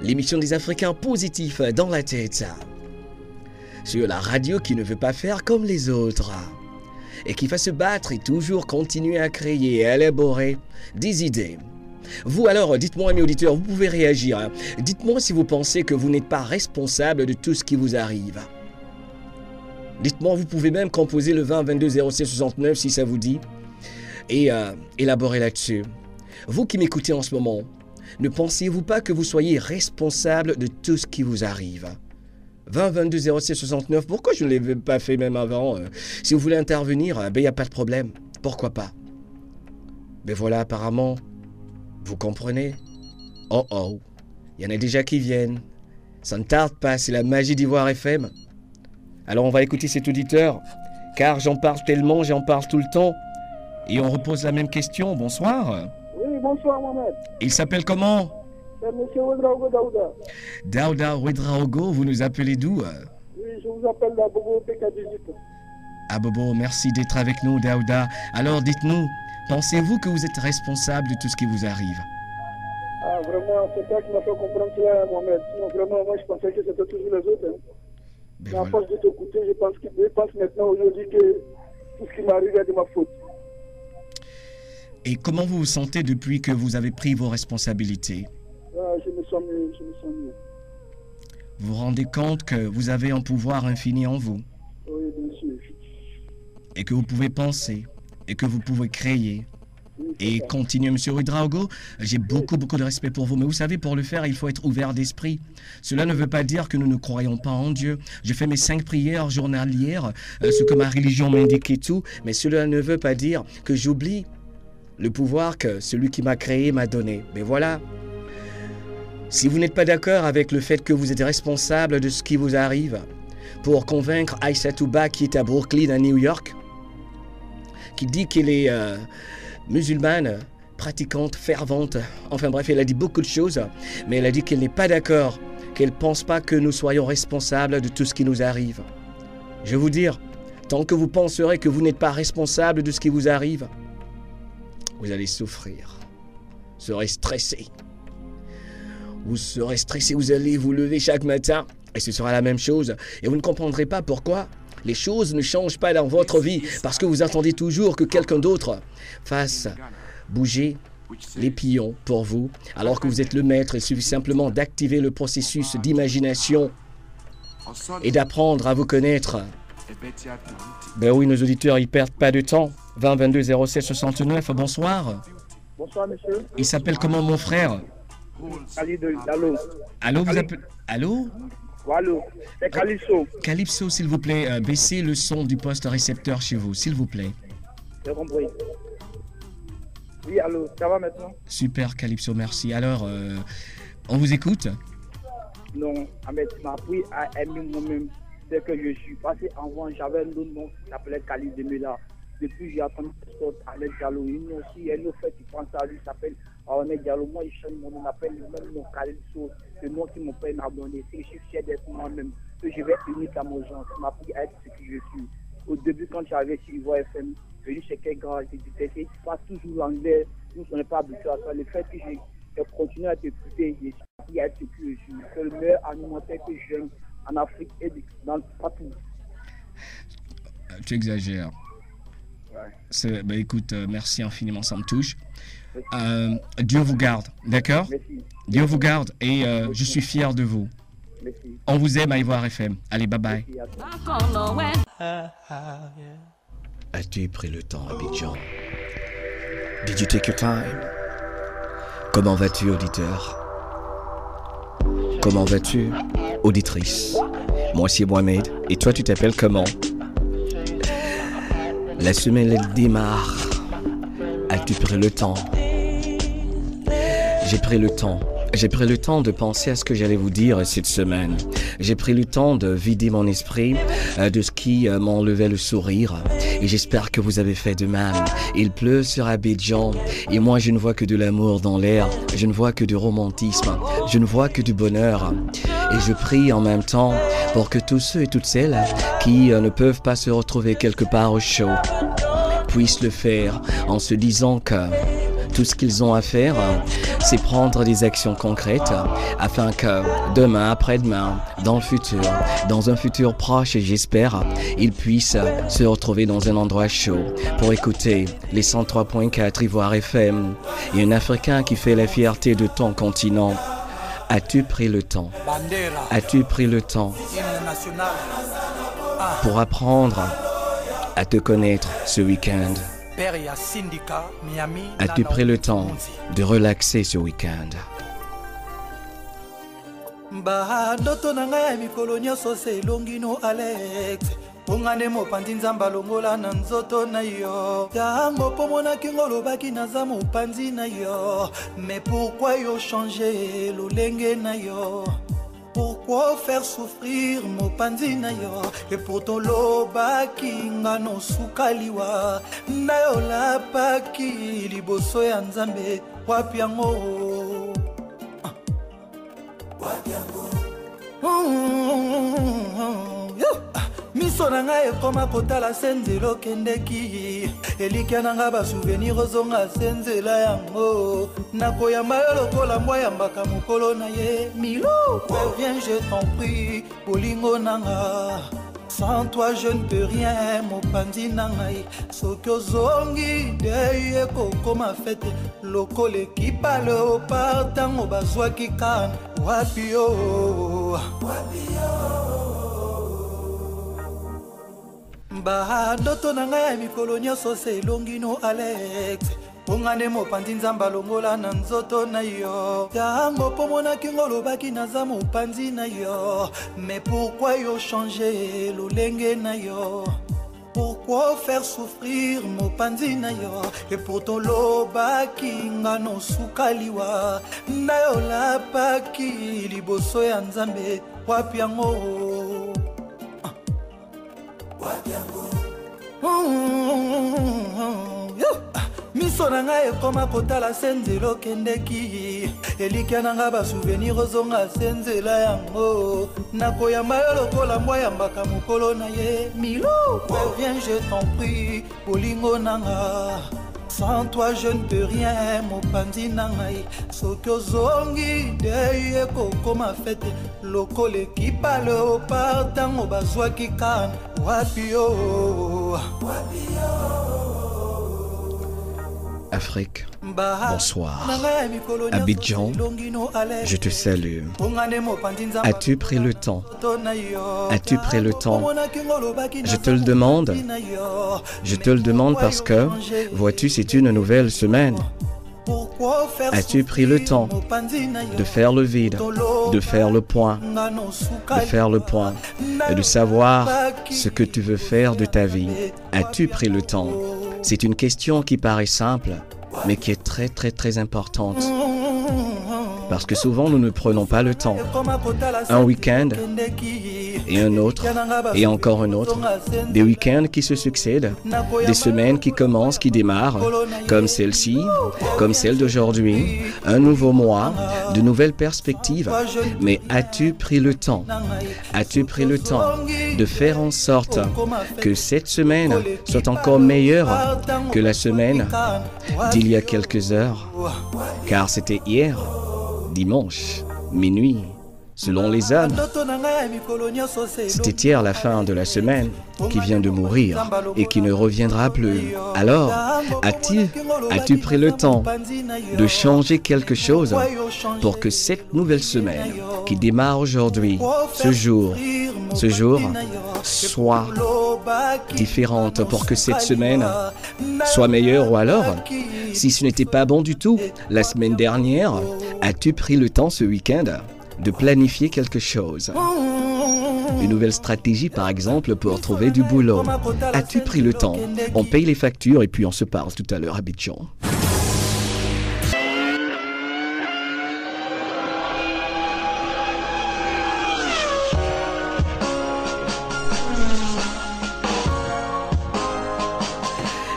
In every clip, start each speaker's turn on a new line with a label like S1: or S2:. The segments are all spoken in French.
S1: l'émission des Africains positifs dans la tête. Sur la radio qui ne veut pas faire comme les autres. Et qui va se battre et toujours continuer à créer et à élaborer des idées. Vous alors, dites-moi mes auditeurs, vous pouvez réagir. Dites-moi si vous pensez que vous n'êtes pas responsable de tout ce qui vous arrive. Dites-moi, vous pouvez même composer le 20 22 06 69 si ça vous dit. Et élaborer là-dessus. Vous qui m'écoutez en ce moment, ne pensez-vous pas que vous soyez responsable de tout ce qui vous arrive? 20 22 06 69, pourquoi je ne l'ai pas fait même avant? Si vous voulez intervenir, il n'y a pas de problème. Pourquoi pas? Mais voilà, apparemment, vous comprenez? Oh oh, il y en a déjà qui viennent. Ça ne tarde pas, c'est la magie d'Ivoire FM. Alors on va écouter cet auditeur, car j'en parle tellement, j'en parle tout le temps. Et on repose la même question. Bonsoir.
S2: Oui, bonsoir Mohamed.
S1: Il s'appelle comment?
S2: C'est M. Ouedraogo Daouda.
S1: Daouda Ouedraogo, vous nous appelez d'où?
S2: Oui, je vous appelle d'Abobo PK18.
S1: Ah Bobo, merci d'être avec nous Daouda. Alors dites-nous, pensez-vous que vous êtes responsable de tout ce qui vous arrive?
S2: Ah vraiment, c'est toi qui m'as fait comprendre cela Mohamed. Sinon vraiment, moi je pensais que c'était toujours les autres. Mais à force de t'écouter, je pense maintenant aujourd'hui que tout ce qui m'arrive est de ma faute.
S1: Et comment vous vous sentez depuis que vous avez pris vos responsabilités?
S2: Je me sens mieux, mieux.
S1: Vous vous rendez compte que vous avez un pouvoir infini en vous?
S2: Oui, bien sûr.
S1: Et que vous pouvez penser, et que vous pouvez créer, et continuer. Monsieur Ouedraogo, j'ai beaucoup de respect pour vous, mais vous savez, pour le faire, il faut être ouvert d'esprit. Cela ne veut pas dire que nous ne croyons pas en Dieu. Je fais mes 5 prières journalières, ce que ma religion m'indique et tout, mais cela ne veut pas dire que j'oublie le pouvoir que celui qui m'a créé m'a donné. Mais voilà, si vous n'êtes pas d'accord avec le fait que vous êtes responsable de ce qui vous arrive, pour convaincre Aïssatou Ba qui est à Brooklyn, à New York, qui dit qu'elle est musulmane, pratiquante, fervente, enfin bref, elle a dit beaucoup de choses, mais elle a dit qu'elle n'est pas d'accord, qu'elle ne pense pas que nous soyons responsables de tout ce qui nous arrive. Je vais vous dire, tant que vous penserez que vous n'êtes pas responsable de ce qui vous arrive, vous allez souffrir, vous serez stressé. Vous serez stressé, vous allez vous lever chaque matin et ce sera la même chose. Et vous ne comprendrez pas pourquoi les choses ne changent pas dans votre vie parce que vous attendez toujours que quelqu'un d'autre fasse bouger les pions pour vous alors que vous êtes le maître. Il suffit simplement d'activer le processus d'imagination et d'apprendre à vous connaître. Ben oui, nos auditeurs, ils perdent pas de temps. 20 22 07 69, bonsoir.
S2: Bonsoir, monsieur.
S1: Il s'appelle comment, mon frère?
S2: Allô.
S1: Allô, vous appelez... Allô?
S2: Allô, c'est Calypso.
S1: Calypso, s'il vous plaît, baissez le son du poste récepteur chez vous, s'il vous plaît.
S2: J'ai compris. Oui, allô, ça va maintenant?
S1: Super, Calypso, merci. Alors, on vous écoute?
S2: Non, Ahmed, tu m'as appris à aimer moi-même. C'est que je suis passé avant, j'avais un autre nom qui s'appelait Khalid Demela. Depuis, j'ai attendu que sorte Ahmed Diallo. Il y a aussi un autre fait qui pense à lui, s'appelle Ahmed Diallo. Moi, il change mon nom, appelle le même nom Calypso. Le nom qui mon père m'a donné. C'est que je suis fier d'être moi-même. Que je vais unique à mon genre. Ça m'a appris à être ce que je suis. Au début, quand j'avais sur Ivoire FM, je dis chez quelqu'un, je disais, tu passes toujours l'anglais. Nous, on n'est pas habitués à ça. Le fait que j'ai continué à t'écouter, j'ai appris à être ce que je suis. C'est le meilleur animateur que j'aime en Afrique et partout.
S1: Tu exagères.
S2: Ouais.
S1: Bah écoute, merci infiniment, ça me touche. Dieu vous garde, d'accord?
S2: Merci.
S1: Dieu vous garde et je suis fier de vous.
S2: Merci.
S1: On vous aime à Ivoire FM. Allez, bye bye. As-tu pris le temps, Abidjan? Did you take your time? Comment vas-tu, auditeur? Comment vas-tu, auditrice? Moi, c'est Mohamed. Et toi, tu t'appelles comment? La semaine, elle démarre. As-tu pris le temps? J'ai pris le temps. J'ai pris le temps de penser à ce que j'allais vous dire cette semaine. J'ai pris le temps de vider mon esprit de ce qui m'enlevait le sourire. Et j'espère que vous avez fait de même. Il pleut sur Abidjan. Et moi, je ne vois que de l'amour dans l'air. Je ne vois que du romantisme. Je ne vois que du bonheur. Et je prie en même temps pour que tous ceux et toutes celles qui ne peuvent pas se retrouver quelque part au chaud puissent le faire en se disant que Tout ce qu'ils ont à faire, c'est prendre des actions concrètes afin que demain, après-demain, dans le futur, dans un futur proche, j'espère, ils puissent se retrouver dans un endroit chaud pour écouter les 103.4 Ivoire FM et un Africain qui fait la fierté de ton continent. As-tu pris le temps? As-tu pris le temps pour apprendre à te connaître ce week-end? As-tu pris le temps de relaxer ce week-end?
S3: Ongane mopanzi nzamba longola na nzoto na yo yango pomona kingolo baki naza mopanzi na yo. Mais pourquoi yo changer lolenge na yo? Pourquoi faire souffrir mopanzi na yo? Et pourtant lobaki ngano sukaliwa na yo lapaki liboso ya nzambe wapi yango? Wapi yango? Miso nanga ekoma kotala senzelo kendeki elika nanga ba souvenir ozonga senzela yango nakoyamba yo lokola mbwa yambaka mokolo na ye milo. Viens je t'en prie bolingo nanga, sans toi je ne peux rien mopanzi nangai. Soki ozongi dei ekokoma fete lokola ekipa leopard ntango bazwaki kan wapi yo? Wapi yo? Ba ndoto na ngai ya mikolo nyonso se elongi no Alex. Ongane mopanzi nzamba longola na nzoto na yo yango pomonaki ngolobaki naza mopanzi na yo. Mais pourquoi yo changer lolenge na yo? Pourquoi faire souffrir mopanzi na yo? Et pourtant lobaki ngano sukaliwa na yo lapaki liboso ya nzambe wapi yango? Miso nanga ekoma kotala senzelo kendeki elika nanga ba souvenir ozonga senzela yango nakoyamba yo lokola mbwa yambaka mokolo na ye milo. Viens je t'en prie bolingo nanga, sans toi je ne peux rien mopanzi nangai. Soki ozongi dei ekokoma fete lokola ekipa leopard ntango bazwaki kan wapi yo? Wapi yo?
S1: Afrique, bonsoir. Abidjan, je te salue. As-tu pris le temps? As-tu pris le temps? Je te le demande. Je te le demande parce que, vois-tu, c'est une nouvelle semaine. As-tu pris le temps de faire le vide, de faire le point, et de savoir ce que tu veux faire de ta vie? As-tu pris le temps? C'est une question qui paraît simple, mais qui est très très très importante. Parce que souvent nous ne prenons pas le temps. Un week-end et un autre et encore un autre. Des week-ends qui se succèdent, des semaines qui commencent, qui démarrent, comme celle-ci, comme celle d'aujourd'hui, un nouveau mois, de nouvelles perspectives. Mais as-tu pris le temps? As-tu pris le temps de faire en sorte que cette semaine soit encore meilleure que la semaine d'il y a quelques heures? Car c'était hier, dimanche, minuit, selon les âmes. C'était hier la fin de la semaine qui vient de mourir et qui ne reviendra plus. Alors, as-tu pris le temps de changer quelque chose pour que cette nouvelle semaine qui démarre aujourd'hui, ce jour, soit différente, pour que cette semaine soit meilleure? Ou alors, si ce n'était pas bon du tout la semaine dernière, as-tu pris le temps ce week-end de planifier quelque chose? Une nouvelle stratégie par exemple pour trouver du boulot. As-tu pris le temps? On paye les factures et puis on se parle tout à l'heure à Abidjan.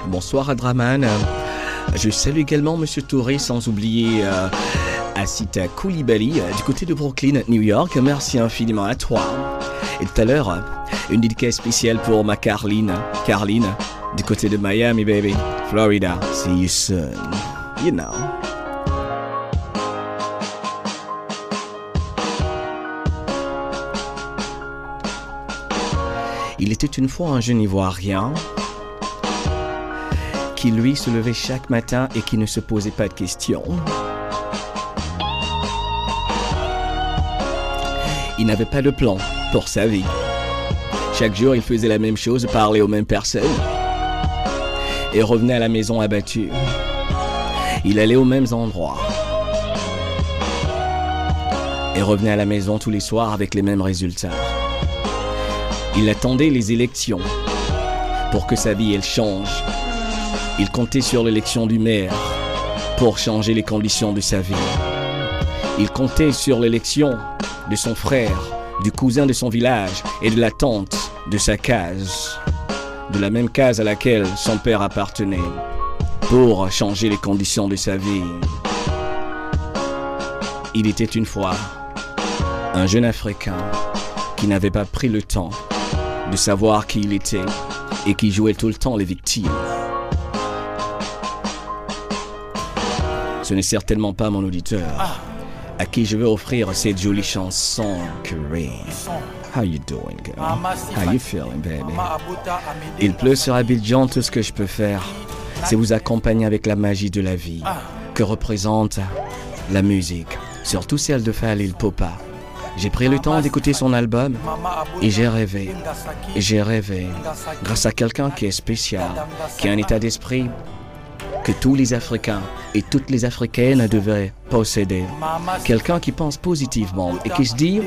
S1: Bonsoir Adraman. Je salue également Monsieur Touré, sans oublier Asita Koulibaly du côté de Brooklyn, New York. Merci infiniment à toi. Et tout à l'heure, une dédicace spéciale pour ma Carline, du côté de Miami, baby, Florida. See you soon. you know. Il était une fois un jeune Ivoirien qui, lui, se levait chaque matin et qui ne se posait pas de questions. Il n'avait pas de plan pour sa vie. Chaque jour, il faisait la même chose, parlait aux mêmes personnes et revenait à la maison abattu. Il allait aux mêmes endroits et revenait à la maison tous les soirs avec les mêmes résultats. Il attendait les élections pour que sa vie elle change. Il comptait sur l'élection du maire pour changer les conditions de sa vie. Il comptait sur l'élection de son frère, du cousin de son village et de la tante de sa case, de la même case à laquelle son père appartenait, pour changer les conditions de sa vie. Il était une fois un jeune Africain qui n'avait pas pris le temps de savoir qui il était et qui jouait tout le temps les victimes. Ce n'est certainement pas mon auditeur à qui je veux offrir cette jolie chanson. Kareem, how you doing, girl? How you feeling, baby? Il pleut sur Abidjan, tout ce que je peux faire, c'est vous accompagner avec la magie de la vie que représente la musique, surtout celle de Fally Ipupa. J'ai pris le temps d'écouter son album et j'ai rêvé, grâce à quelqu'un qui est spécial, qui a un état d'esprit que tous les Africains et toutes les Africaines devraient posséder. Quelqu'un qui pense positivement et qui se dit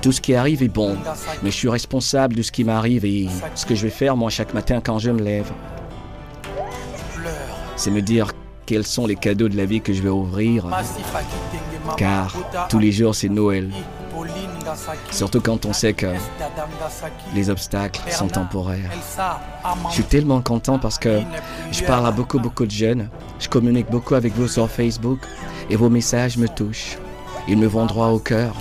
S1: tout ce qui arrive est bon, mais je suis responsable de ce qui m'arrive et ce que je vais faire moi chaque matin quand je me lève, c'est me dire quels sont les cadeaux de la vie que je vais ouvrir, car tous les jours c'est Noël. Surtout quand on sait que les obstacles sont temporaires. Je suis tellement content parce que je parle à beaucoup de jeunes. Je communique beaucoup avec vous sur Facebook et vos messages me touchent. Ils me vont droit au cœur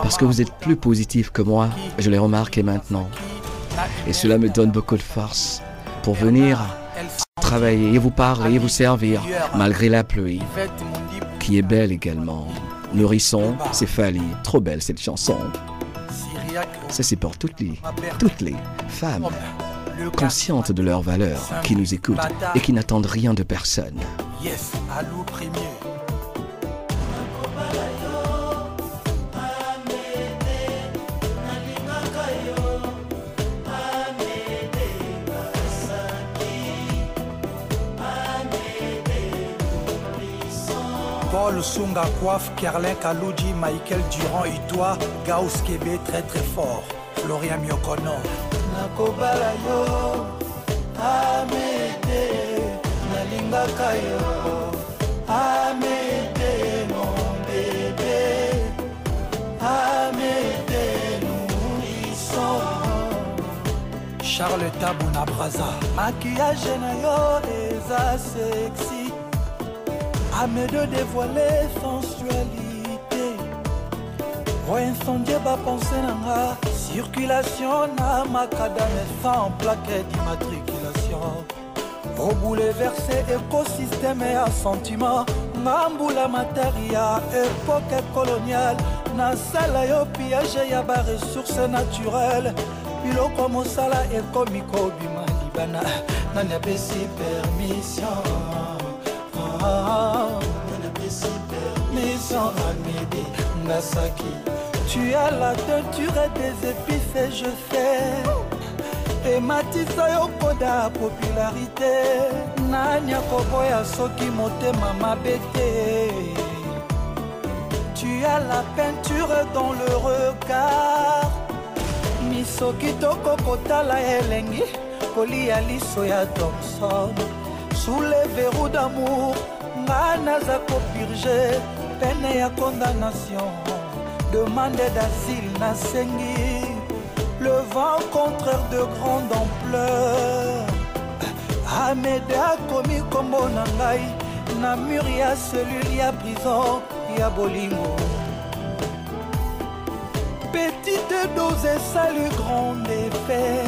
S1: parce que vous êtes plus positifs que moi. Je l'ai remarqué maintenant. Et cela me donne beaucoup de force pour venir travailler et vous parler et vous servir malgré la pluie qui est belle également. Nourrisson, c'est Fally, trop belle cette chanson. Ça c'est pour toutes les femmes conscientes de leurs valeurs, qui nous écoutent et qui n'attendent rien de personne.
S3: Yes, Alou premier. Paul Sunga Coiffe, Kerlin Kaloudji, Michael Durand, Itoa, Gauss Kébé, très fort, Florian Miokono. Nakobala yo, Amede, Nalingaka yo, Amede mon bébé, Amede nourrisson. Charles Tabouna Braza, maquillage na yo, eza sexy. À me de dévoiler sensualité. Pour incendier ma pensée nanga. Circulation na macadam sans plaquette d'immatriculation. Au bouleversé écosystème et à sentiment. Mamboula materia, époque coloniale. Na sala yo piège ya ba ressources naturelles. Pilo comme sala et comico bima libana. Nanya pesi permission. Maison Amédée Nasaki. Tu as la teinture et des épices et je fais. Et Matissa Yokoda popularité. Nanya Koboya Soki Mote Mama Bété. Tu as la peinture dans le regard. Misoki Toko Kotala Elengi. Koli Alisoya Thompson. Sous les verrous d'amour, Nanaza purger, peine et condamnation. Demande d'asile, Nasengi. Le vent contraire de grande ampleur. Ameda commis comme Bonangai. Namuria cellule, ya prison, ya bolingo. Petite dose et salut grand effet.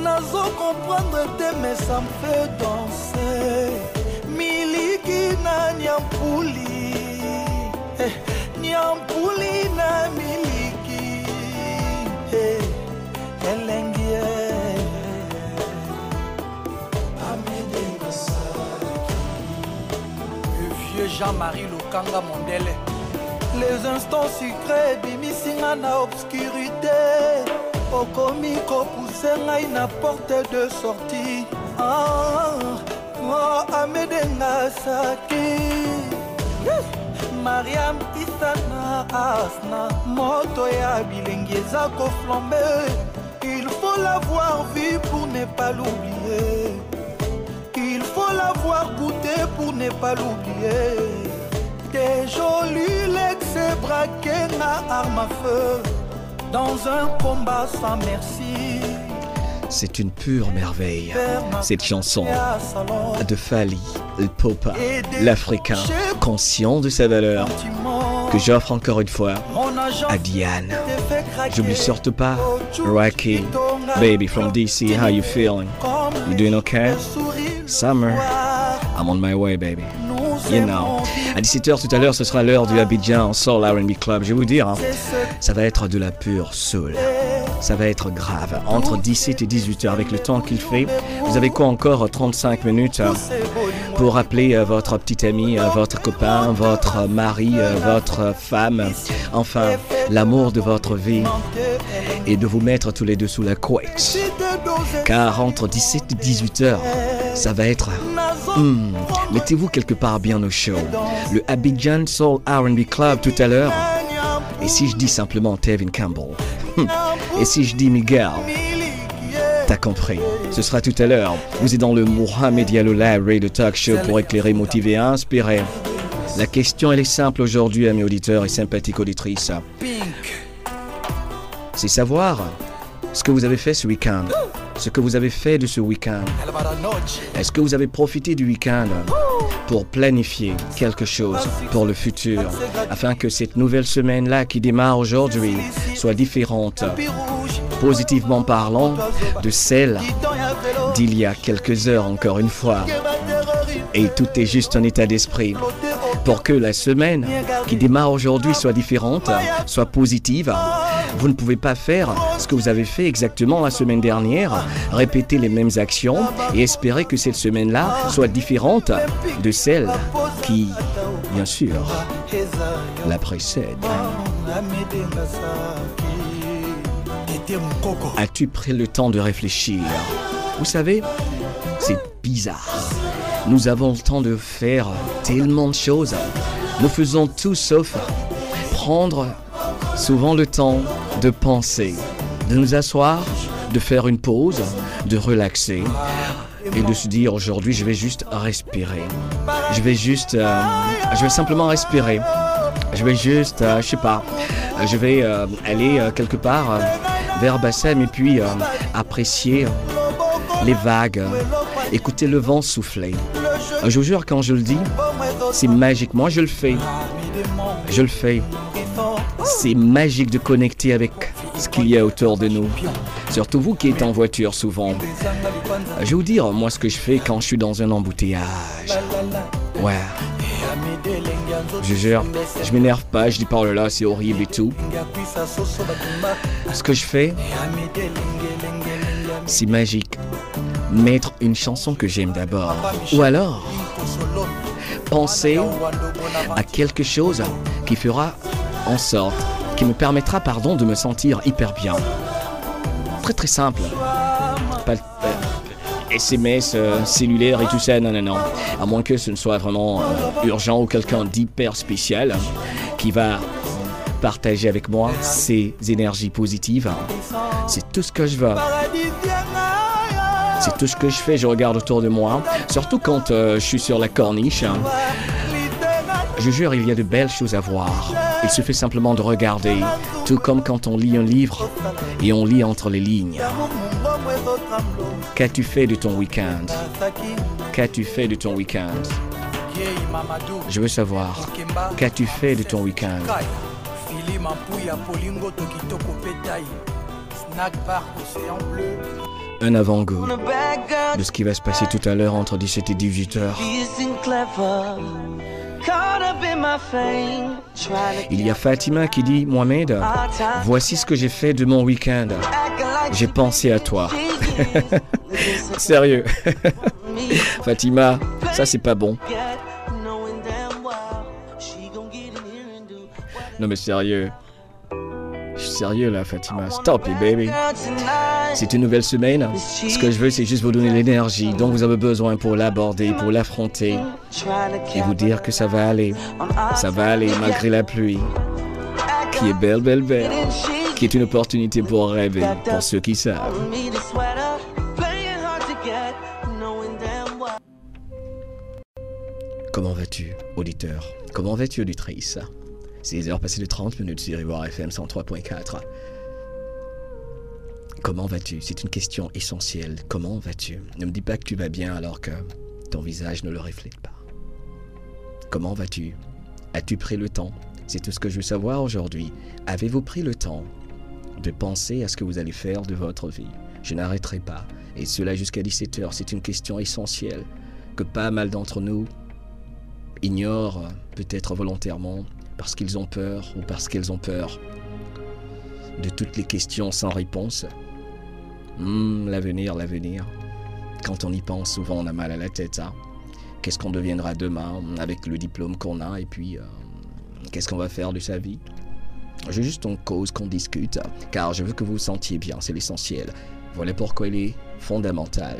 S3: Nazo comprendre tes mais ça me fait danser. Miliki na nyampuli, nyampuli na miliki, elengie. Le vieux Jean-Marie Lukanga Mondele. Les instants sucrés bimisinga na obscurité. Okomi ko pousser ngai na porte de sortie. Amedenga Saki. Mariam Isana Asna. Moto ya bilengi ezako flambe. Il faut l'avoir vu pour ne pas l'oublier. Il faut l'avoir goûté pour ne pas l'oublier. Des jolis legs braqués na arme à feu. Dans un combat sans merci.
S1: C'est une pure merveille, cette chanson de Fally Ipupa, l'Africain, conscient de sa valeur, que j'offre encore une fois à Diane. J'oublie surtout pas Rocky, baby from DC, how you feeling? You doing okay? Summer, I'm on my way, baby. You know. À 17h tout à l'heure, ce sera l'heure du Abidjan Soul R&B Club. Je vais vous dire, hein, ça va être de la pure soul. Ça va être grave. Entre 17 et 18h, avec le temps qu'il fait, vous avez quoi encore 35 minutes pour appeler votre petit ami, votre copain, votre mari, votre femme, enfin, l'amour de votre vie, et de vous mettre tous les deux sous la couette. Car entre 17 et 18h, ça va être... mettez-vous quelque part bien au chaud. Le Abidjan Soul R&B Club tout à l'heure. Et si je dis simplement Tevin Campbell, et si je dis Miguel, t'as compris. Ce sera tout à l'heure. Vous êtes dans le Mohamed Diallo Live Radio Talk Show pour éclairer, motiver et inspirer. La question, elle est simple aujourd'hui, amis auditeurs et sympathiques auditrices. C'est savoir ce que vous avez fait ce week-end. Ce que vous avez fait de ce week-end. Est-ce que vous avez profité du week-end pour planifier quelque chose pour le futur, afin que cette nouvelle semaine-là qui démarre aujourd'hui soit différente, positivement parlant, de celle d'il y a quelques heures encore une fois. Et tout est juste un état d'esprit pour que la semaine qui démarre aujourd'hui soit différente, soit positive. Vous ne pouvez pas faire ce que vous avez fait exactement la semaine dernière, répéter les mêmes actions et espérer que cette semaine-là soit différente de celle qui, bien sûr, la précède. As-tu pris le temps de réfléchir? Vous savez, c'est bizarre. Nous avons le temps de faire tellement de choses. Nous faisons tout sauf prendre souvent le temps de penser, de nous asseoir, de faire une pause, de relaxer et de se dire aujourd'hui je vais juste respirer. Je vais simplement respirer. Je vais juste, je sais pas, je vais aller quelque part vers Bassem et puis apprécier les vagues, écouter le vent souffler. Je vous jure, quand je le dis, c'est magique. Moi, je le fais. Je le fais. C'est magique de connecter avec ce qu'il y a autour de nous. Surtout vous qui êtes en voiture souvent. Je vais vous dire, moi, ce que je fais quand je suis dans un embouteillage. Ouais. Je jure, je m'énerve pas, je dis pas oh là là, c'est horrible et tout. Ce que je fais, c'est magique. Mettre une chanson que j'aime d'abord. Ou alors, penser à quelque chose qui fera en sorte, qui me permettra, pardon, de me sentir hyper bien. Très très simple. Pas SMS, cellulaire et tout ça, non, non, non. À moins que ce ne soit vraiment urgent ou quelqu'un d'hyper spécial qui va partager avec moi ses énergies positives. C'est tout ce que je veux. C'est tout ce que je fais, je regarde autour de moi. Surtout quand je suis sur la corniche. Je jure, il y a de belles choses à voir. Il suffit simplement de regarder. Tout comme quand on lit un livre et on lit entre les lignes. Qu'as-tu fait de ton week-end? Qu'as-tu fait de ton week-end? Je veux savoir. Qu'as-tu fait de ton week-end? un avant-goût de ce qui va se passer tout à l'heure entre 17 et 18 heures. Il y a Fatima qui dit « Mohamed, voici ce que j'ai fait de mon week-end. J'ai pensé à toi. » Sérieux. Fatima, ça c'est pas bon. Non mais sérieux. Je suis sérieux là Fatima. Stop it baby. C'est une nouvelle semaine. Ce que je veux c'est juste vous donner l'énergie dont vous avez besoin pour l'aborder, pour l'affronter. Et vous dire que ça va aller. Ça va aller malgré la pluie. Qui est belle, belle, belle. Qui est une opportunité pour rêver, pour ceux qui savent. Comment vas-tu, auditeur? Comment vas-tu, auditrice? 6 heures passées de 30 minutes sur Ivoire FM 103.4. Comment vas-tu? C'est une question essentielle. Comment vas-tu? Ne me dis pas que tu vas bien alors que ton visage ne le reflète pas. Comment vas-tu? As-tu pris le temps? C'est tout ce que je veux savoir aujourd'hui. Avez-vous pris le temps de penser à ce que vous allez faire de votre vie? Je n'arrêterai pas. Et cela jusqu'à 17 heures. C'est une question essentielle que pas mal d'entre nous ignorent, peut-être volontairement, parce qu'ils ont peur ou parce qu'elles ont peur de toutes les questions sans réponse. L'avenir, l'avenir. Quand on y pense, souvent on a mal à la tête. Hein. Qu'est-ce qu'on deviendra demain avec le diplôme qu'on a et puis qu'est-ce qu'on va faire de sa vie? Je veux juste en cause qu'on discute, car je veux que vous vous sentiez bien, c'est l'essentiel. Voilà pourquoi il est fondamental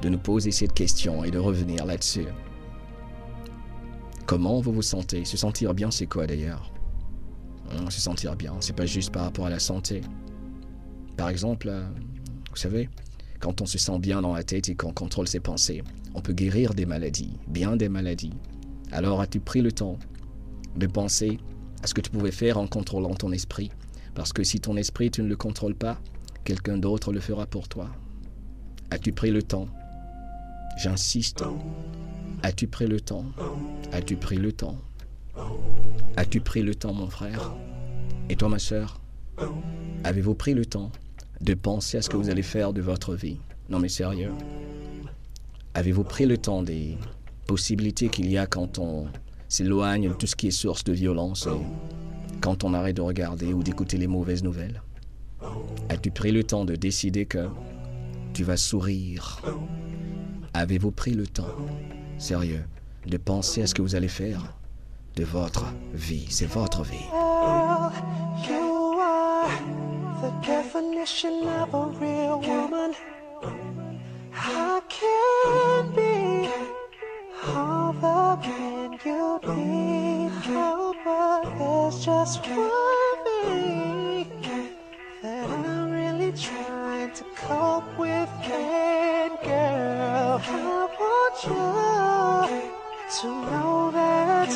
S1: de nous poser cette question et de revenir là-dessus. Comment vous vous sentez? Se sentir bien, c'est quoi d'ailleurs? Se sentir bien, c'est pas juste par rapport à la santé. Par exemple, vous savez, quand on se sent bien dans la tête et qu'on contrôle ses pensées, on peut guérir des maladies, bien des maladies. Alors as-tu pris le temps de penser à ce que tu pouvais faire en contrôlant ton esprit? Parce que si ton esprit, tu ne le contrôles pas, quelqu'un d'autre le fera pour toi. As-tu pris le temps? J'insiste. As-tu pris le temps? As-tu pris le temps? As-tu pris le temps, mon frère? Et toi, ma sœur? Avez-vous pris le temps de penser à ce que vous allez faire de votre vie? Non, mais sérieux. Avez-vous pris le temps des possibilités qu'il y a quand on s'éloigne de tout ce qui est source de violence et quand on arrête de regarder ou d'écouter les mauvaises nouvelles? As-tu pris le temps de décider que tu vas sourire? Avez-vous pris le temps, sérieux, de penser à ce que vous allez faire de votre vie? C'est votre vie. You are the definition of a real woman. How can be? How can you be? But there's just one thing that I'm really trying to cope with, and girl, I want you to know that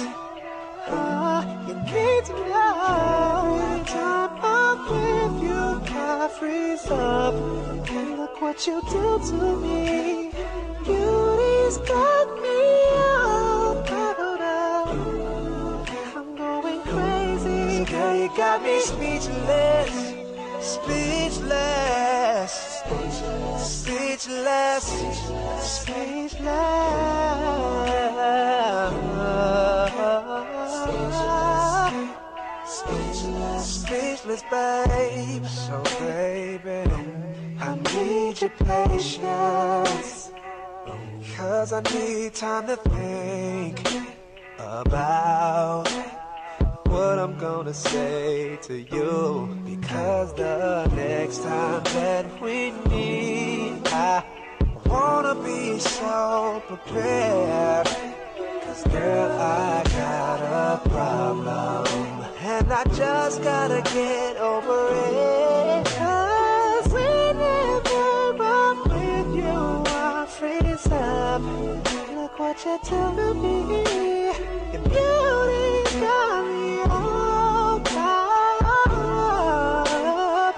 S1: you need to know anytime I'm with you, I freeze up. And look what you do to me. Beauty's got me all bottled up. I'm going crazy. Girl, you got me speechless, speechless, speechless, speechless. Speechless, babe. So, baby, I need your patience, 'cause I need time to think about what I'm gonna say to you. Because the next time that we meet, I wanna be so prepared. 'Cause girl, I got a problem, and I just gotta get over it. 'Cause whenever I'm with you, I freeze up. Look what you do to me. Your beauty's got me all caught up.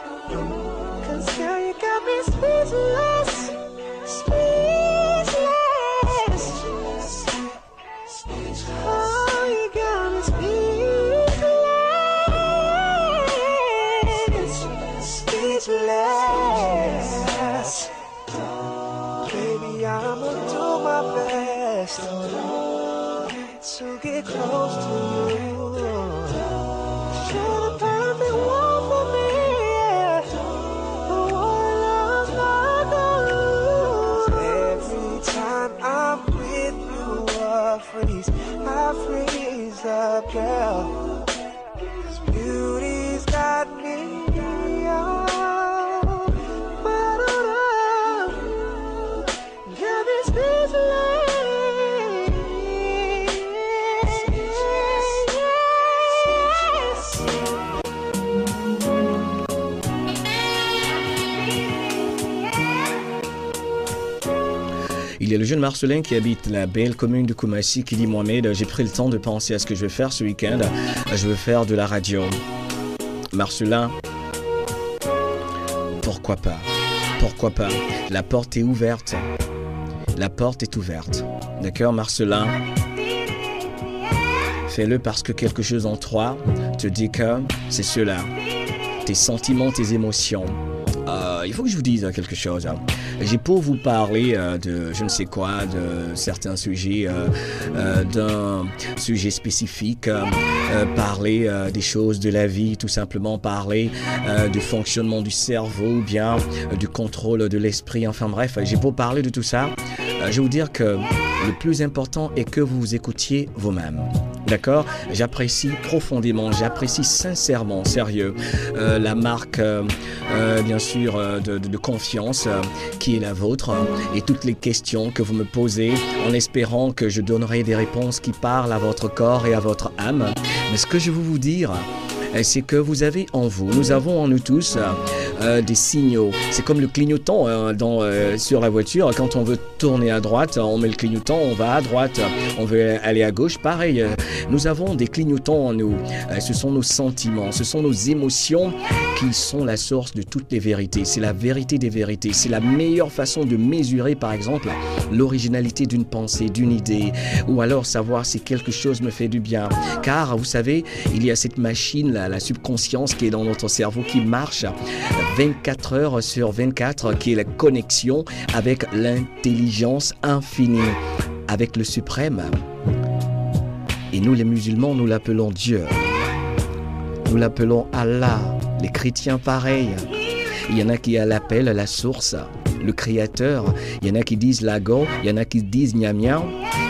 S1: 'Cause girl, you got me speechless, speechless. Oh, you got me speechless, speechless.
S3: get close to you. You're the perfect one for me, yeah. The one I'm not gonna lose. Every time I'm with you, I freeze up, girl. 'Cause beauty's got me, got me speechless.
S1: Il y a le jeune Marcelin qui habite la belle commune de Koumassi qui dit: Mohamed, j'ai pris le temps de penser à ce que je vais faire ce week-end. Je veux faire de la radio. Marcelin, pourquoi pas? Pourquoi pas? La porte est ouverte. La porte est ouverte. D'accord, Marcelin? Fais-le parce que quelque chose en toi te dit que c'est cela. Tes sentiments, tes émotions. Il faut que je vous dise quelque chose. J'ai pour vous parler de je ne sais quoi, de certains sujets, d'un sujet spécifique, parler des choses de la vie, tout simplement parler du fonctionnement du cerveau ou bien du contrôle de l'esprit. Enfin bref, j'ai pour parler de tout ça. Je vais vous dire que le plus important est que vous vous écoutiez vous-même. D'accord? J'apprécie profondément, j'apprécie sincèrement, sérieux, la marque, bien sûr, de confiance qui est la vôtre et toutes les questions que vous me posez en espérant que je donnerai des réponses qui parlent à votre corps et à votre âme. Mais ce que je veux vous dire, c'est que vous avez en vous, nous avons en nous tous des signaux. C'est comme le clignotant sur la voiture. Quand on veut tourner à droite, on met le clignotant, on va à droite. On veut aller à gauche, pareil. Nous avons des clignotants en nous. Ce sont nos sentiments, ce sont nos émotions qui sont la source de toutes les vérités. C'est la vérité des vérités. C'est la meilleure façon de mesurer, par exemple, l'originalité d'une pensée, d'une idée, ou alors savoir si quelque chose me fait du bien. Car, vous savez, il y a cette machine, la subconscience qui est dans notre cerveau, qui marche 24 heures sur 24, qui est la connexion avec l'intelligence infinie, avec le suprême. Et nous, les musulmans, nous l'appelons Dieu. Nous l'appelons Allah. Les chrétiens, pareil. Il y en a qui l'appellent la source, le créateur. Il y en a qui disent Lago, il y en a qui disent Nyam,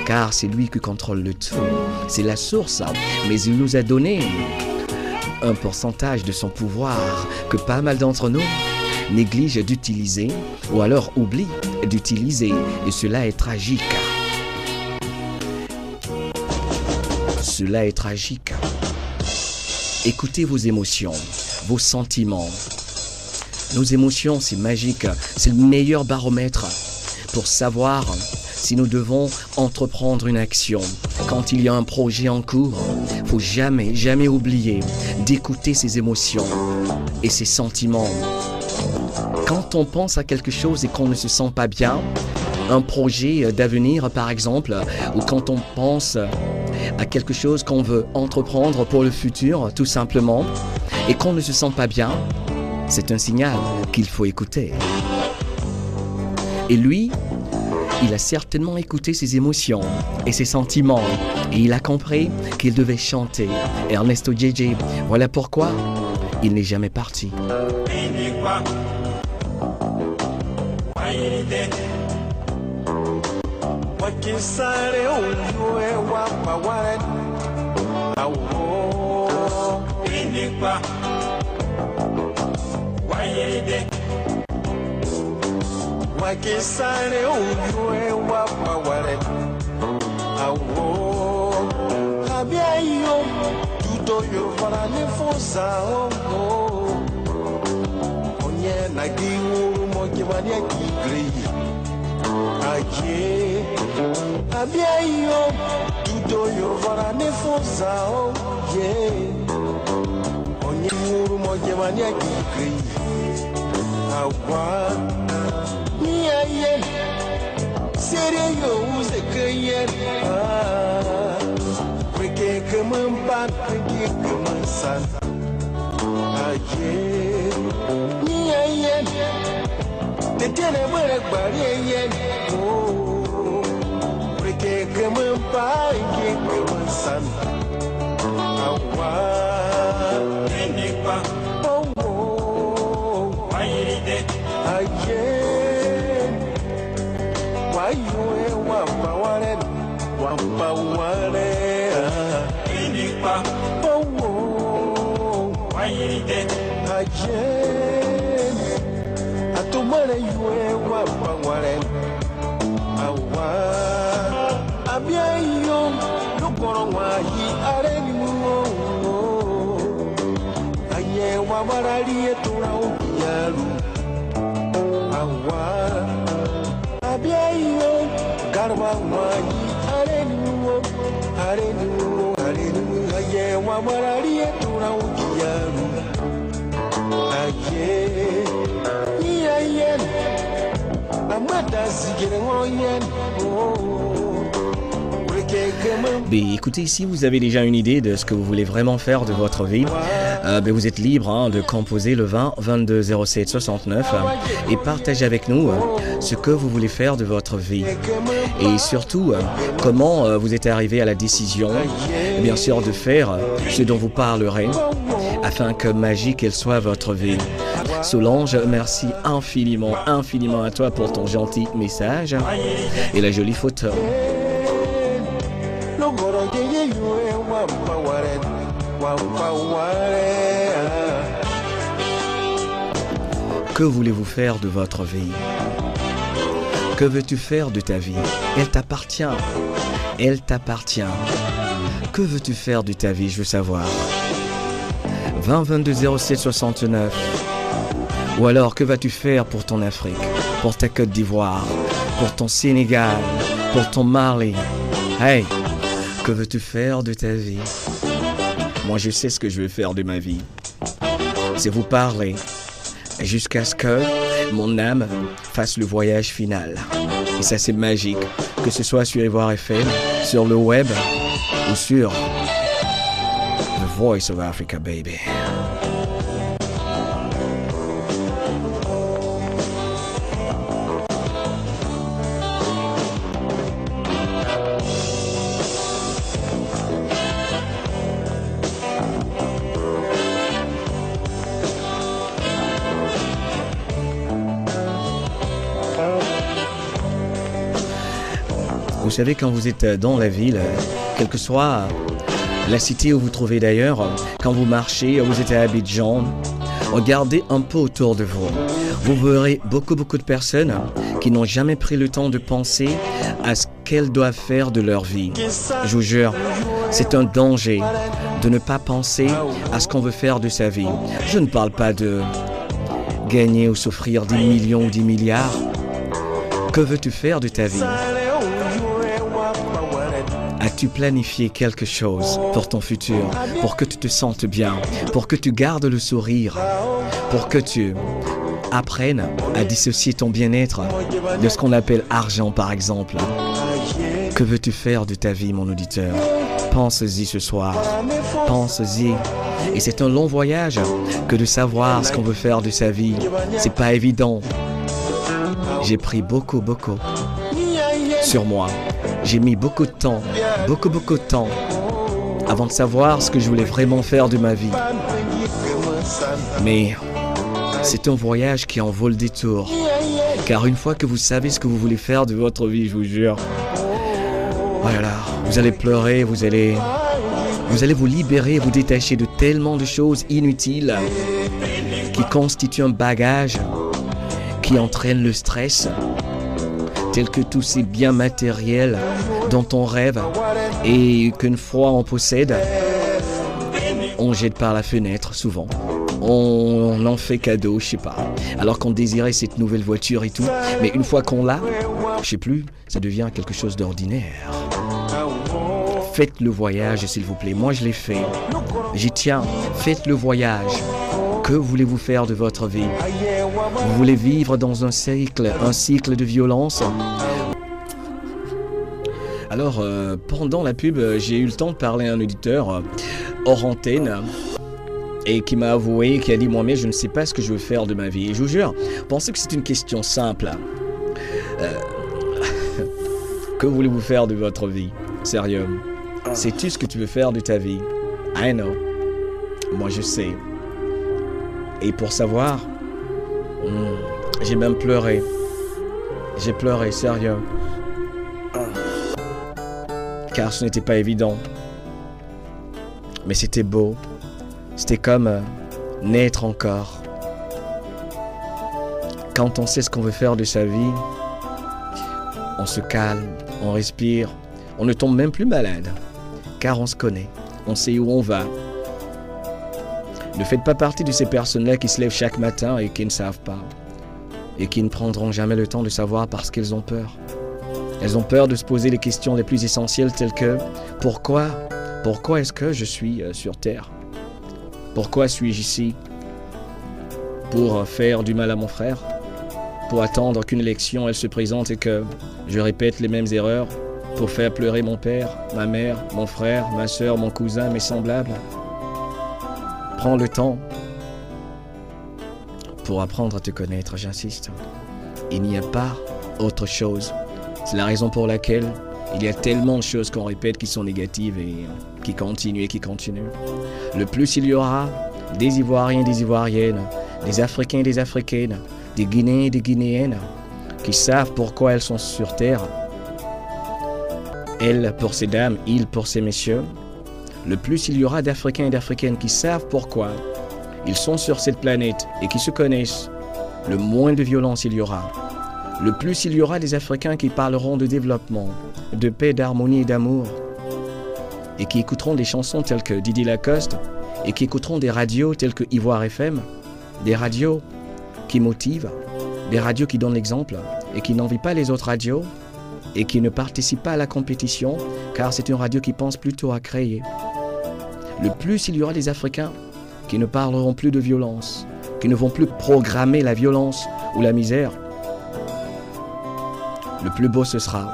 S1: car c'est lui qui contrôle le tout. C'est la source, mais il nous a donné un pourcentage de son pouvoir que pas mal d'entre nous négligent d'utiliser ou alors oublient d'utiliser, et cela est tragique. Cela est tragique. Écoutez vos émotions, vos sentiments. Nos émotions, c'est magique, c'est le meilleur baromètre pour savoir si nous devons entreprendre une action. Quand il y a un projet en cours, il ne faut jamais, jamais oublier d'écouter ses émotions et ses sentiments. Quand on pense à quelque chose et qu'on ne se sent pas bien, un projet d'avenir par exemple, ou quand on pense à quelque chose qu'on veut entreprendre pour le futur, tout simplement, et qu'on ne se sent pas bien, c'est un signal qu'il faut écouter. Et lui, il a certainement écouté ses émotions et ses sentiments, et il a compris qu'il devait chanter. Ernesto JJ, voilà pourquoi il n'est jamais parti.
S3: Wakisane uwe wapa wale awo abiayo tuto yo fara ne fosa onye na giwu moje mani akigri aje abiayo tuto yo fara ne fosa onye wuru moje mani akigri awa yeah, sérieux, c'est que hier, briquet comme un pan, briquet comme un san. Aïe, t'es ténébreux, barrière, oh, briquet
S1: Écoutez, si vous avez déjà une idée de ce que vous voulez vraiment faire de votre vie, vous êtes libre de composer le 20 22 07 69 et partager avec nous ce que vous voulez faire de votre vie. Et surtout, comment vous êtes arrivé à la décision, bien sûr, de faire ce dont vous parlerez, afin que magique elle soit votre vie. Solange, merci infiniment à toi pour ton gentil message et la jolie photo. Que voulez-vous faire de votre vie? Que veux-tu faire de ta vie? Elle t'appartient. Elle t'appartient. Que veux-tu faire de ta vie? Je veux savoir. 20 22 07 69. Ou alors, que vas-tu faire pour ton Afrique, pour ta Côte d'Ivoire, pour ton Sénégal, pour ton Mali? Hey, que veux-tu faire de ta vie? Moi, je sais ce que je veux faire de ma vie. C'est vous parler jusqu'à ce que mon âme fasse le voyage final. Et ça, c'est magique. Que ce soit sur Ivoire FM, sur le web ou sur The Voice of Africa, baby. Vous savez, quand vous êtes dans la ville, quelle que soit la cité où vous trouvez d'ailleurs, quand vous marchez, vous êtes à Abidjan, regardez un peu autour de vous. Vous verrez beaucoup de personnes qui n'ont jamais pris le temps de penser à ce qu'elles doivent faire de leur vie. Je vous jure, c'est un danger de ne pas penser à ce qu'on veut faire de sa vie. Je ne parle pas de gagner ou s'offrir 10 millions ou 10 milliards. Que veux-tu faire de ta vie? As-tu planifié quelque chose pour ton futur, pour que tu te sentes bien, pour que tu gardes le sourire, pour que tu apprennes à dissocier ton bien-être de ce qu'on appelle argent, par exemple? Que veux-tu faire de ta vie, mon auditeur? Pense-y ce soir, pense-y. Et c'est un long voyage que de savoir ce qu'on veut faire de sa vie. C'est pas évident. J'ai pris beaucoup sur moi. J'ai mis beaucoup de temps avant de savoir ce que je voulais vraiment faire de ma vie. Mais c'est un voyage qui en vaut le détour. Car une fois que vous savez ce que vous voulez faire de votre vie, je vous jure, voilà, vous allez pleurer, vous allez vous libérer, vous détacher de tellement de choses inutiles qui constituent un bagage, qui entraînent le stress, tel que tous ces biens matériels dont on rêve et qu'une fois on possède, on jette par la fenêtre souvent. On en fait cadeau, je sais pas. Alors qu'on désirait cette nouvelle voiture et tout, mais une fois qu'on l'a, je sais plus, ça devient quelque chose d'ordinaire. Faites le voyage, s'il vous plaît. Moi, je l'ai fait. J'y tiens. Faites le voyage. Que voulez-vous faire de votre vie? Vous voulez vivre dans un cycle de violence? Alors, pendant la pub, j'ai eu le temps de parler à un auditeur hors antenne et qui m'a avoué, qui a dit: moi-même, je ne sais pas ce que je veux faire de ma vie. Et je vous jure, pensez que c'est une question simple. Que voulez-vous faire de votre vie? Sérieux. Sais-tu ce que tu veux faire de ta vie? I know. Moi, je sais. Et pour savoir, j'ai même pleuré. J'ai pleuré, sérieux. Car ce n'était pas évident. Mais c'était beau. C'était comme naître encore. Quand on sait ce qu'on veut faire de sa vie, on se calme, on respire, on ne tombe même plus malade. Car on se connaît, on sait où on va. Ne faites pas partie de ces personnes-là qui se lèvent chaque matin et qui ne savent pas. Et qui ne prendront jamais le temps de savoir parce qu'elles ont peur. Elles ont peur de se poser les questions les plus essentielles telles que « Pourquoi est-ce que je suis sur Terre? Pourquoi suis-je ici? Pour faire du mal à mon frère? Pour attendre qu'une élection elle se présente et que je répète les mêmes erreurs? Pour faire pleurer mon père, ma mère, mon frère, ma soeur, mon cousin, mes semblables? Prends le temps pour apprendre à te connaître, j'insiste. Il n'y a pas autre chose. C'est la raison pour laquelle il y a tellement de choses qu'on répète qui sont négatives et qui continuent et qui continuent. Le plus il y aura des Ivoiriens et des Ivoiriennes, des Africains et des Africaines, des Guinéens et des Guinéennes qui savent pourquoi elles sont sur Terre, elles pour ces dames, ils pour ces messieurs, le plus il y aura d'Africains et d'Africaines qui savent pourquoi ils sont sur cette planète et qui se connaissent, le moins de violence il y aura. Le plus il y aura des Africains qui parleront de développement, de paix, d'harmonie et d'amour, et qui écouteront des chansons telles que Didi Lacoste, et qui écouteront des radios telles que Ivoire FM, des radios qui motivent, des radios qui donnent l'exemple, et qui n'envient pas les autres radios, et qui ne participent pas à la compétition, car c'est une radio qui pense plutôt à créer. Le plus il y aura des Africains qui ne parleront plus de violence, qui ne vont plus programmer la violence ou la misère, le plus beau ce sera,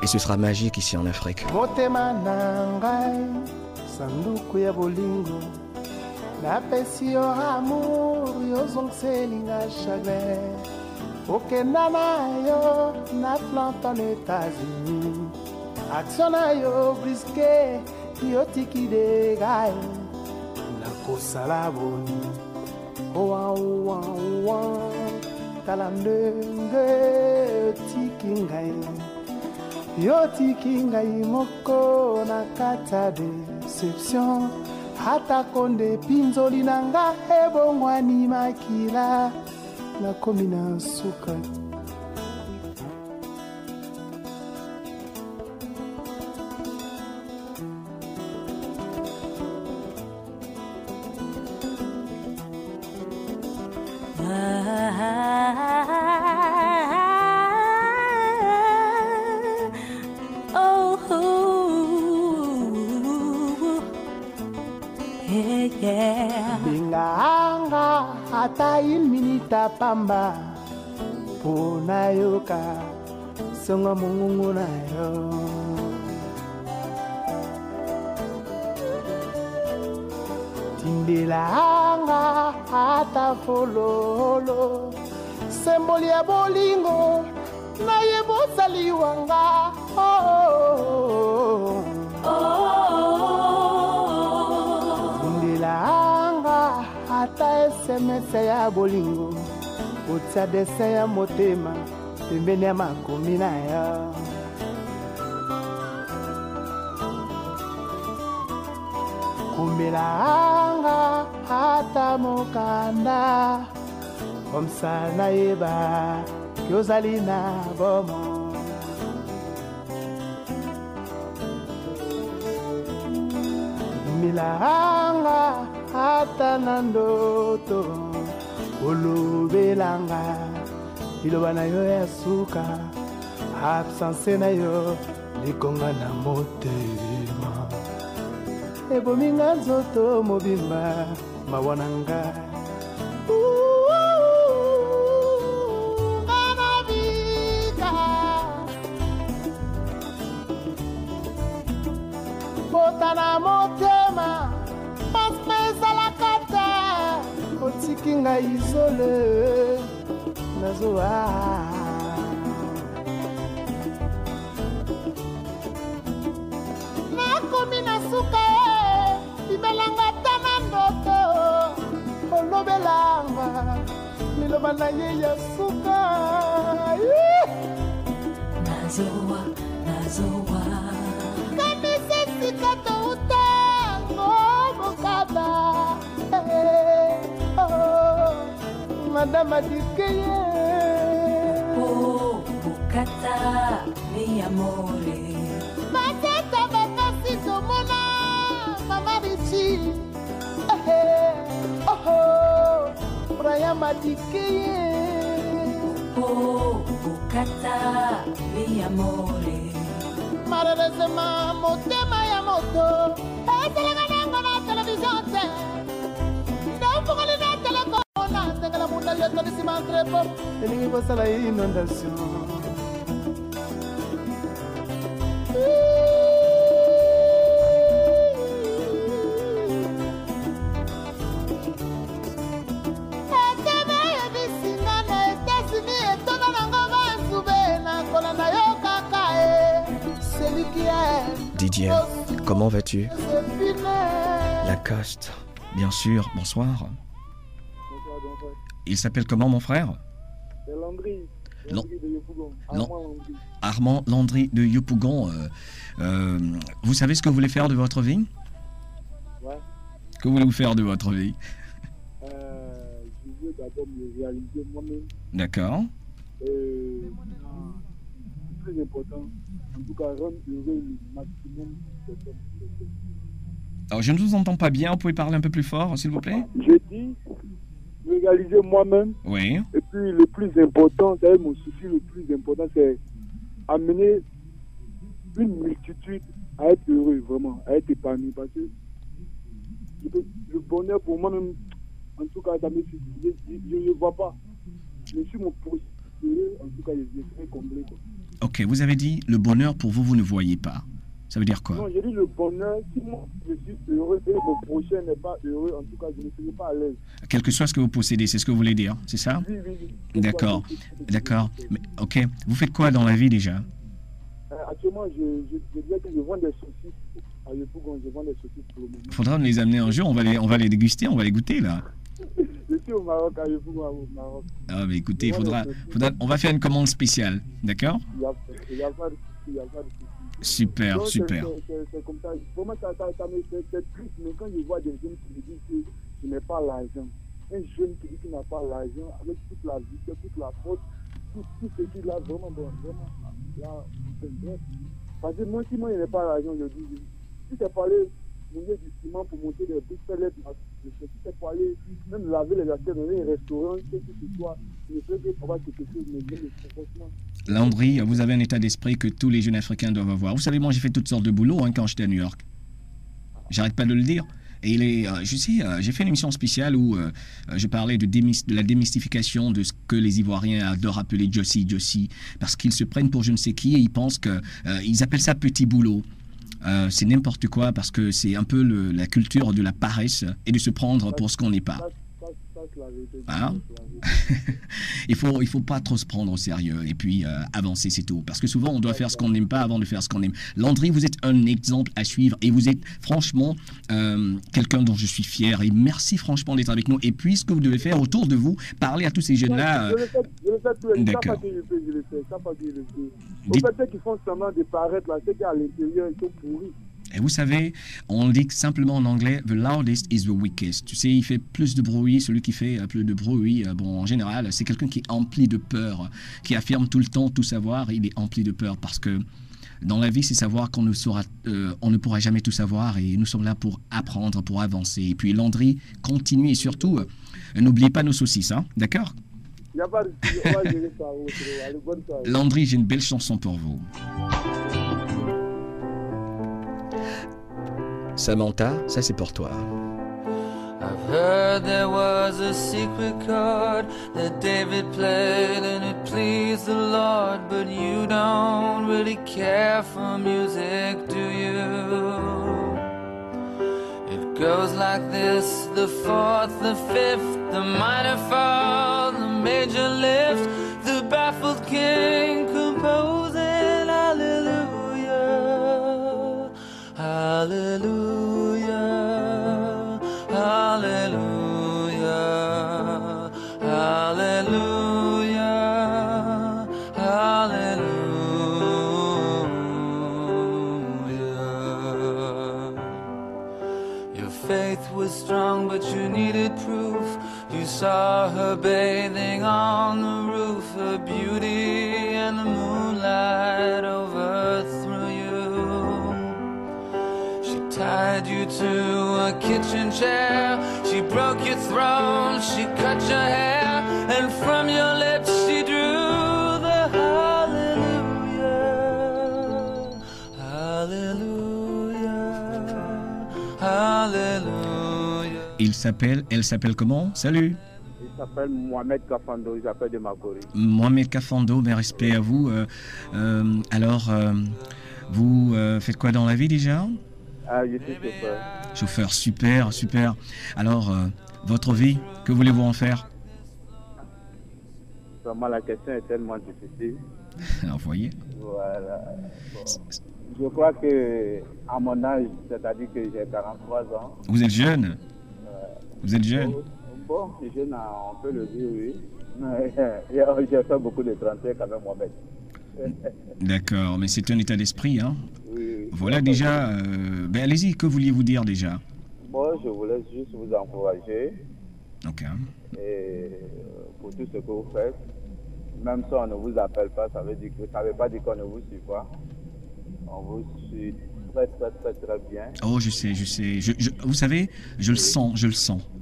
S1: et ce sera magique ici en Afrique.
S3: Motema nangai, sanduku ya bolingo, napesi yo amour, yo zongselinga chagrin. Okenda na yo, na planton États-Unis. Action na yo brisque, yo tiki de gai. Na kosala boni, oa oa oa. Talandenge tiki ngai, yo tiki ngai moko na kata deception. Hata konde pinzoli nanga ebongwani makila na komina suka. Binganga hata ilminita pamba pona yoka songa mungu na yo. Tindelanga hata fololo semboli ya bolingo na yebosaliwanga. Ata SMS ya bolingo utsa dese ya motema pembeni ya makomi na yo. Kumbelanga ata mokanda komsana yeba kyozali na bomo. Milanga hata na ndoto olobelanga iloba na yo ya suka absence na yo likonga na motema ebominga nzoto mobimba mabwananga. Botana motema Kinga isole nazoa belanga liloba na ye ya suka
S4: nazowa
S3: kanisa sika touta mokaba madame adikeye
S4: bukata mi amore
S3: matata batasi tomona mama bichi Brian madikeye
S4: bukata mi amore
S3: malheureusement motema ya moto esalaka nango na television te naufungoli na telekona ndengela munda yotonisi mantrepo elingi kosala inondation
S1: Didier, comment vas-tu? Lacoste, bien sûr, bonsoir. Il s'appelle comment mon frère?
S2: C'est Landry. Landry de Yopougon.
S1: Armand Landry de Yopougon. Vous savez ce que vous voulez faire de votre vie?
S2: Ouais.
S1: Que voulez-vous faire de votre vie?
S2: Je veux d'abord me réaliser moi-même.
S1: D'accord.
S2: Plus important, en tout cas rendre heureux le maximum de personnes.
S1: Alors je ne vous entends pas bien, vous pouvez parler un peu plus fort s'il vous plaît?
S2: Je dis me réaliser moi-même.
S1: Oui.
S2: Et puis le plus important, c'est mon souci le plus important, c'est amener une multitude à être heureux, vraiment, à être épanoui. Parce que le bonheur pour moi-même, en tout cas, je ne le vois pas. Mais si mon projet, en tout cas, je serai comblé. Quoi.
S1: Ok, vous avez dit le bonheur pour vous, vous ne voyez pas. Ça veut dire quoi?
S2: Non, j'ai dit le bonheur, si moi je suis heureux et mon prochain n'est pas heureux, en tout cas, je ne serai pas à l'aise.
S1: Quel que soit ce que vous possédez, c'est ce que vous voulez dire, c'est ça?
S2: Oui.
S1: D'accord, d'accord. Mais, ok, vous faites quoi dans la vie déjà?
S2: Actuellement, je dirais que je vends des saucisses à Yopougon, je vends des saucisses pour le moment.
S1: Faudra me les amener un jour, on va les déguster, on va les goûter là.
S2: Je suis au Maroc, à Yopougon, au Maroc.
S1: Ah mais écoutez, on va faire une commande spéciale, d'accord?
S2: Il n'y a pas de souci, il n'y a pas de souci.
S1: Super,
S2: donc,
S1: super.
S2: C'est comme ça. Pour moi, c'est triste, mais quand je vois des jeunes qui me disent que je n'ai pas l'argent, un jeune qui dit qu'il n'a pas l'argent, avec toute la vie, toute la faute, tout ce qu'il a, vraiment, là, c'est bref. Parce que moi, si moi, je n'ai pas l'argent, je dis, si c'est pour aller monter du ciment pour monter des briques, faire l'aide, si c'est pour aller même laver les assiettes dans un restaurant, que ce soit, je ne peux pas avoir quelque chose, mais bien, franchement.
S1: Landry, vous avez un état d'esprit que tous les jeunes Africains doivent avoir. Vous savez, moi, j'ai fait toutes sortes de boulots quand j'étais à New York. J'arrête pas de le dire. Et je sais, j'ai fait une émission spéciale où je parlais de la démystification de ce que les Ivoiriens adorent appeler Jossi, parce qu'ils se prennent pour je ne sais qui et ils pensent qu'ils appellent ça petit boulot. C'est n'importe quoi parce que c'est un peu la culture de la paresse et de se prendre pour ce qu'on n'est pas. Hein? il faut pas trop se prendre au sérieux et puis avancer, c'est tout. Parce que souvent, on doit faire ce qu'on n'aime pas avant de faire ce qu'on aime. Landry, vous êtes un exemple à suivre et vous êtes franchement quelqu'un dont je suis fier. Et merci franchement d'être avec nous. Et puis, ce que vous devez faire autour de vous, parler à tous ces jeunes-là.
S2: Je le fais tous les jours.
S1: D'accord.
S2: Au fait, ceux qui font semblant de paraître là, ceux qui à l'intérieur, ils sont pourris.
S1: Et vous savez, on dit simplement en anglais, the loudest is the weakest. Tu sais, il fait plus de bruit, celui qui fait plus de bruit, bon, en général, c'est quelqu'un qui est empli de peur, qui affirme tout le temps tout savoir, il est empli de peur parce que dans la vie, c'est savoir qu'on ne pourra jamais tout savoir et nous sommes là pour apprendre, pour avancer. Et puis Landry, continue et surtout, n'oubliez pas nos saucisses, hein, d'accord?
S2: Il n'y a pas de souci, on va gérer ça. Allez, bonne soirée.
S1: Landry, j'ai une belle chanson pour vous. Samantha, ça c'est pour toi.
S5: I've heard there was a secret chord that David played and it pleased the Lord, but you don't really care for music, do you? It goes like this, the fourth, the fifth, the minor fall, the major lift, the baffled king composing hallelujah, hallelujah, hallelujah. undisputed proof. You saw her bathing on the roof, her beauty and the moonlight overthrew you. She tied you to a kitchen chair, she broke your throne, she cut your hair, and from your lips she drew the hallelujah, hallelujah, hallelujah.
S1: Elle s'appelle comment? Salut.
S2: Il s'appelle Mohamed Kafando, il s'appelle de Makori.
S1: Mohamed Kafando, mes respects à vous. Alors, vous faites quoi dans la vie déjà?
S2: Ah, je suis chauffeur.
S1: Chauffeur, super, super. Alors, votre vie, que voulez-vous en faire?
S2: Vraiment, la question est tellement difficile.
S1: Alors, vous voyez.
S2: Voilà. Bon. Je crois que à mon âge, c'est-à-dire que j'ai 43 ans.
S1: Vous êtes jeune? Vous êtes jeune?
S2: Bon, jeune, on peut le dire, oui. J'ai fait beaucoup de 35 quand même moi-même.
S1: D'accord, mais c'est un état d'esprit, hein?
S2: Oui.
S1: Voilà déjà. Ben allez-y, que vouliez-vous dire déjà?
S2: Bon, je voulais juste vous encourager.
S1: Ok.
S2: Et pour tout ce que vous faites, même si on ne vous appelle pas, ça veut dire que ça ne veut pas dire qu'on ne vous suit pas. On vous suit très bien.
S1: Oh, je sais. Vous savez, je le sens.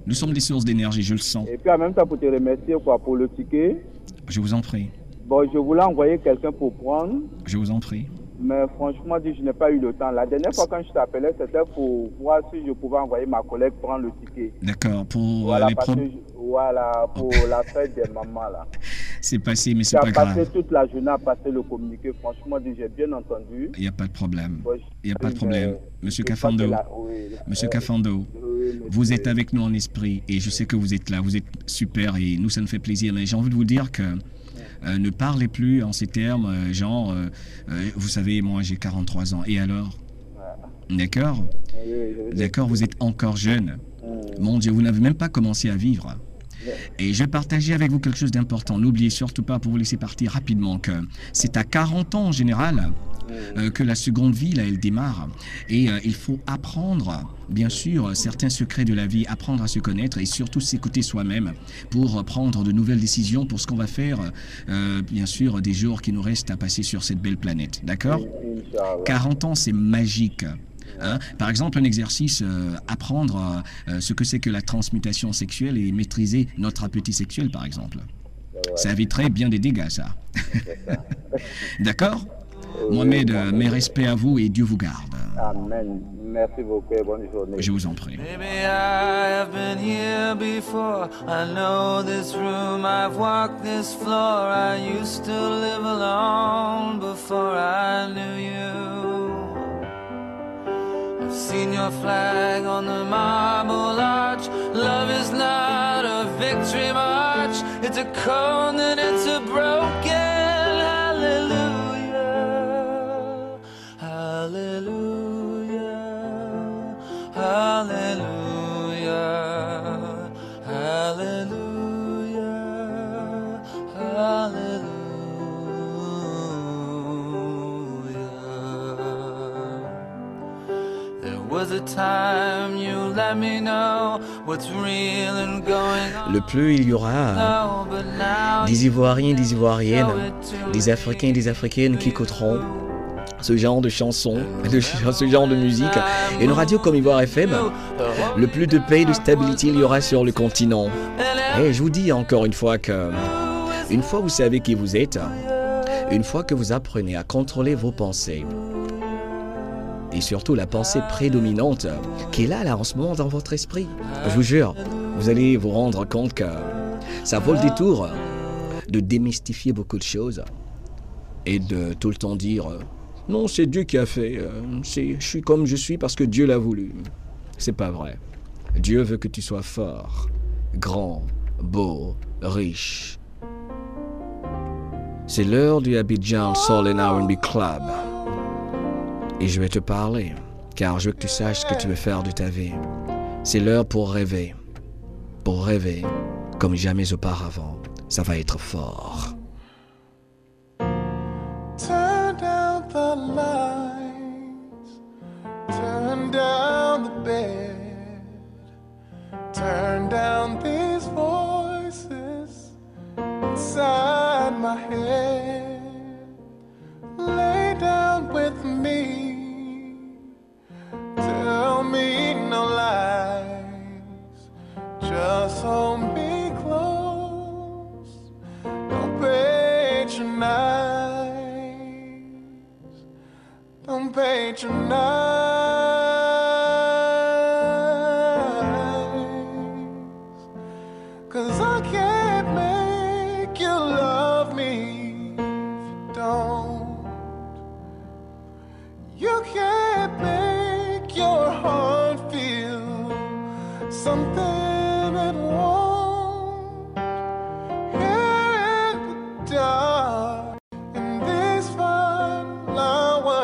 S1: Nous sommes des sources d'énergie, je le sens.
S2: Et puis en même temps, pour te remercier pour le ticket.
S1: Je vous en prie.
S2: Bon, je voulais envoyer quelqu'un pour prendre.
S1: Je vous en prie.
S2: Mais franchement, je n'ai pas eu le temps. La dernière fois quand je t'appelais, c'était pour voir si je pouvais envoyer ma collègue prendre le ticket.
S1: D'accord, pour
S2: voilà,
S1: les
S2: voilà, pour la fête des mamans là.
S1: C'est passé, mais c'est pas grave.
S2: J'ai passé toute la journée à passer le communiqué. Franchement, j'ai bien entendu.
S1: Il n'y a pas de problème.
S2: Bon,
S1: Il n'y a pas de problème. Monsieur Kafando, Monsieur Kafando, vous êtes avec nous en esprit et je sais que vous êtes là. Vous êtes super et nous, ça nous fait plaisir. Mais j'ai envie de vous dire que ne parlez plus en ces termes, genre, vous savez, moi j'ai 43 ans. Et alors? D'accord? D'accord, vous êtes encore jeune. Mon Dieu, vous n'avez même pas commencé à vivre. Et je vais partager avec vous quelque chose d'important. N'oubliez surtout pas, pour vous laisser partir rapidement, que c'est à 40 ans en général que la seconde vie, là, elle démarre. Et il faut apprendre, bien sûr, certains secrets de la vie, apprendre à se connaître et surtout s'écouter soi-même pour prendre de nouvelles décisions pour ce qu'on va faire, bien sûr, des jours qui nous restent à passer sur cette belle planète. D'accord? 40 ans, c'est magique. Hein? Par exemple, un exercice, apprendre ce que c'est que la transmutation sexuelle et maîtriser notre appétit sexuel, par exemple. Ça éviterait bien des dégâts, ça. D'accord? Mohamed, mes respects à vous et Dieu vous garde.
S2: Amen. Merci beaucoup et bonne journée.
S1: Je vous en prie.
S5: Maybe I have been here before. I know this room, I've walked this floor. I used to live alone before I knew you. I've seen your flag on the marble arch. Love is not a victory march. It's a cold and it's a broken hallelujah. Hallelujah. Hallelujah. Hallelujah. Hallelujah. Was a time you let me know what's real and going on.
S1: Le plus il y aura des Ivoiriens, des Ivoiriennes, des Africains, des Africaines qui écouteront ce genre de chansons, ce genre de musique. Et une radio comme Ivoire FM, le plus de paix et de stabilité il y aura sur le continent. Et je vous dis encore une fois que, une fois vous savez qui vous êtes, une fois que vous apprenez à contrôler vos pensées, et surtout la pensée prédominante qui est là en ce moment dans votre esprit, je vous jure, vous allez vous rendre compte que ça vaut le détour de démystifier beaucoup de choses et de tout le temps dire non, c'est Dieu qui a fait, je suis comme je suis parce que Dieu l'a voulu. C'est pas vrai. Dieu veut que tu sois fort, grand, beau, riche. C'est l'heure du Abidjan Soul and R&B Club. Et je vais te parler, car je veux que tu saches ce que tu veux faire de ta vie. C'est l'heure pour rêver comme jamais auparavant. Ça va être fort.
S3: Turn down the lights, turn down the bed, turn down my head, lay down with me, tell me no lies, just hold me close, don't patronize, don't patronize, 'cause I can't make you love me if you don't. You can't make your heart feel something it won't. Here in the dark, in this fine hour,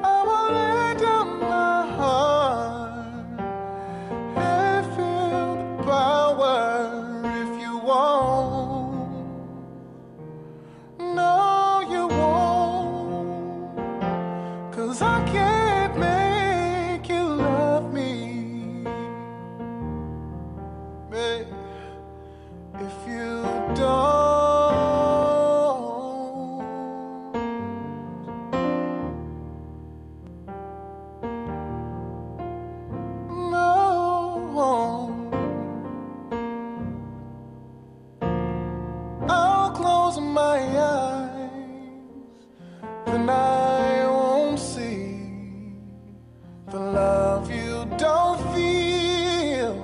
S3: I will lay down my heart and feel the power if you won't. No, you won't, 'cause I can't make you love me, babe, if you don't. No, I'll close my eyes, then I won't see the love you don't feel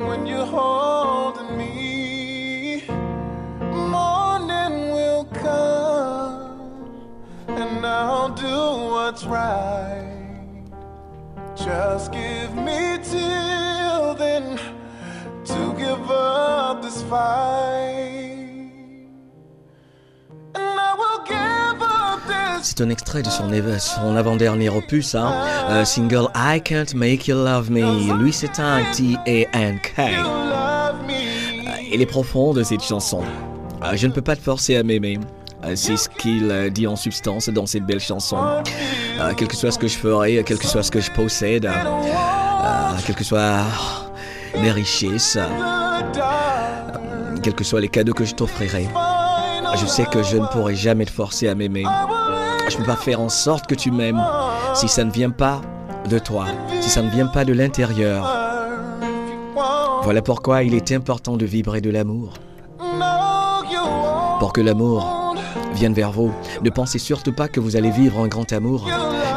S3: when you're holding me. Morning will come and I'll do what's right. Just give me till then to give up this fight, and I will give up this.
S1: C'est un extrait de son avant-dernier opus, single I Can't Make You Love Me, Louis Setin, T.A.N.K.
S3: Love me.
S1: Elle est profonde cette chanson. Je ne peux pas te forcer à m'aimer. C'est ce qu'il dit en substance dans cette belle chanson. Quel que soit ce que je ferai, quel que soit ce que je possède, quelles que soient mes richesses, quels que soient les cadeaux que je t'offrirai, je sais que je ne pourrai jamais te forcer à m'aimer. Je ne peux pas faire en sorte que tu m'aimes si ça ne vient pas de toi, si ça ne vient pas de l'intérieur. Voilà pourquoi il est important de vibrer de l'amour. Pour que l'amour vienne vers vous, ne pensez surtout pas que vous allez vivre un grand amour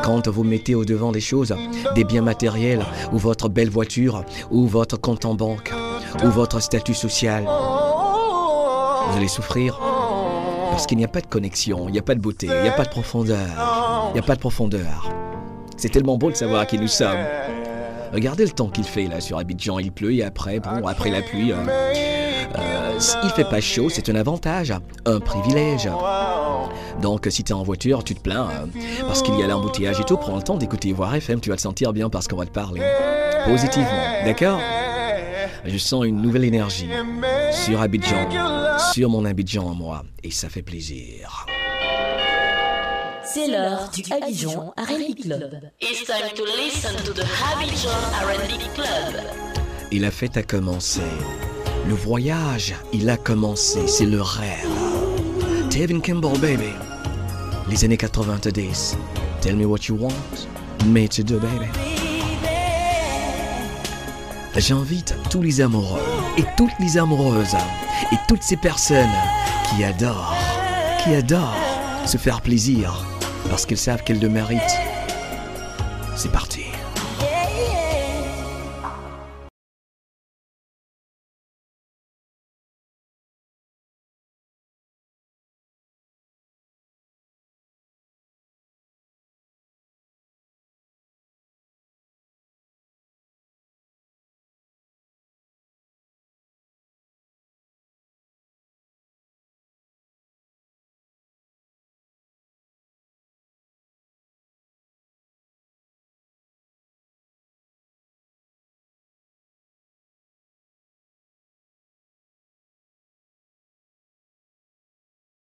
S1: quand vous mettez au devant des choses, des biens matériels, ou votre belle voiture, ou votre compte en banque, ou votre statut social. Vous allez souffrir parce qu'il n'y a pas de connexion, il n'y a pas de beauté, il n'y a pas de profondeur. Il n'y a pas de profondeur. C'est tellement beau de savoir qui nous sommes. Regardez le temps qu'il fait là sur Abidjan, il pleut et après la pluie, il fait pas chaud, c'est un avantage, un privilège. Donc si tu es en voiture, tu te plains parce qu'il y a l'embouteillage et tout, prends le temps d'écouter Voir FM, tu vas te sentir bien parce qu'on va te parler positivement, d'accord? Je sens une nouvelle énergie sur Abidjan, sur mon Abidjan à moi, et ça fait plaisir.
S4: C'est l'heure du Abidjan R&B Club. It's time to listen to the Abidjan R&B Club.
S1: Et la fête a commencé. Le voyage, il a commencé. C'est le rêve. Tevin Campbell, baby. Les années 90. Tell me what you want me to do, baby. J'invite tous les amoureux et toutes les amoureuses et toutes ces personnes qui adorent se faire plaisir parce qu'elles savent qu'elles le méritent. C'est parti.